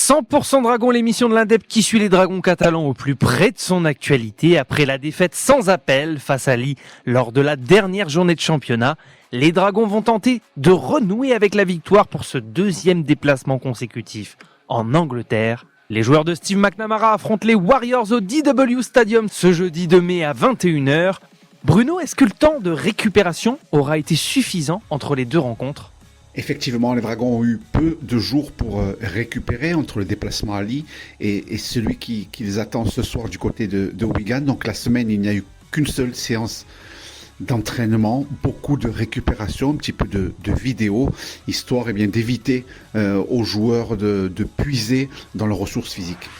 100% Dragon, l'émission de l'Indep qui suit les Dragons catalans au plus près de son actualité. Après la défaite sans appel face à Lille lors de la dernière journée de championnat, les Dragons vont tenter de renouer avec la victoire pour ce deuxième déplacement consécutif en Angleterre. Les joueurs de Steve McNamara affrontent les Warriors au DW Stadium ce jeudi 2 mai à 21h. Bruno, est-ce que le temps de récupération aura été suffisant entre les deux rencontres ? Effectivement, les Dragons ont eu peu de jours pour récupérer entre le déplacement à Lille et celui qui les attend ce soir du côté de Wigan. Donc la semaine, il n'y a eu qu'une seule séance d'entraînement, beaucoup de récupération, un petit peu de vidéo, histoire d'éviter aux joueurs de puiser dans leurs ressources physiques.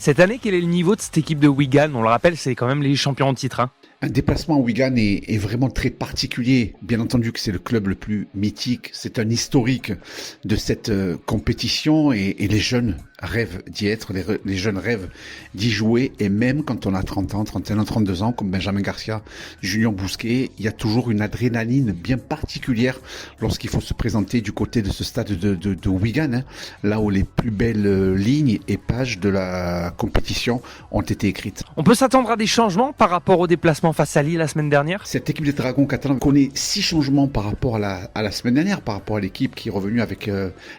Cette année, quel est le niveau de cette équipe de Wigan ? On le rappelle, c'est quand même les champions en titre. Un déplacement à Wigan est vraiment très particulier. Bien entendu que c'est le club le plus mythique. C'est un historique de cette compétition et les jeunes rêvent d'y être, les jeunes rêvent d'y jouer. Et même quand on a 30 ans, 31 ans, 32 ans, comme Benjamin Garcia, Julien Bousquet, il y a toujours une adrénaline bien particulière lorsqu'il faut se présenter du côté de ce stade de Wigan, là où les plus belles lignes et pages de la compétition ont été écrites. On peut s'attendre à des changements par rapport au déplacement face à Lille la semaine dernière ? Cette équipe des Dragons catalans connaît 6 changements par rapport à la semaine dernière, par rapport à l'équipe qui est revenue avec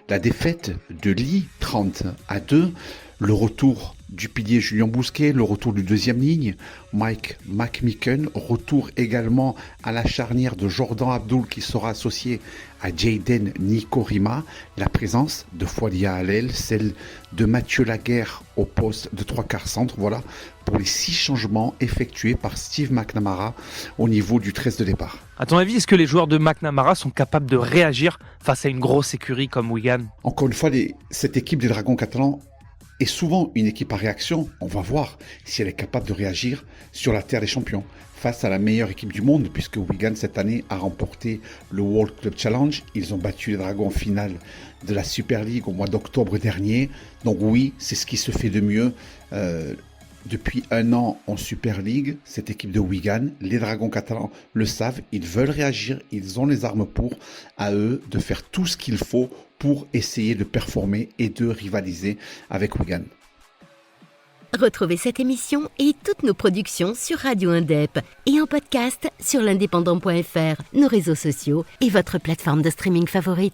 la défaite de Lille, 30-2, le retour du pilier Julien Bousquet, le retour du deuxième ligne, Mike McMicken, retour également à la charnière de Jordan Abdul qui sera associé à Jayden Nikorima, la présence de Fouadia Allel, celle de Mathieu Laguerre au poste de 3/4 centre. Voilà pour les 6 changements effectués par Steve McNamara au niveau du 13 de départ. À ton avis, est-ce que les joueurs de McNamara sont capables de réagir face à une grosse écurie comme Wigan ? Encore une fois, cette équipe des Dragons catalans est souvent une équipe à réaction. On va voir si elle est capable de réagir sur la terre des champions face à la meilleure équipe du monde, puisque Wigan cette année a remporté le World Club Challenge. Ils ont battu les Dragons en finale de la Super League au mois d'octobre dernier. Donc oui, c'est ce qui se fait de mieux depuis un an en Super League. Cette équipe de Wigan, les Dragons catalans le savent, ils veulent réagir, ils ont les armes pour, à eux de faire tout ce qu'il faut pour essayer de performer et de rivaliser avec Wigan. Retrouvez cette émission et toutes nos productions sur Radio Indep et en podcast sur l'indépendant.fr, nos réseaux sociaux et votre plateforme de streaming favorite.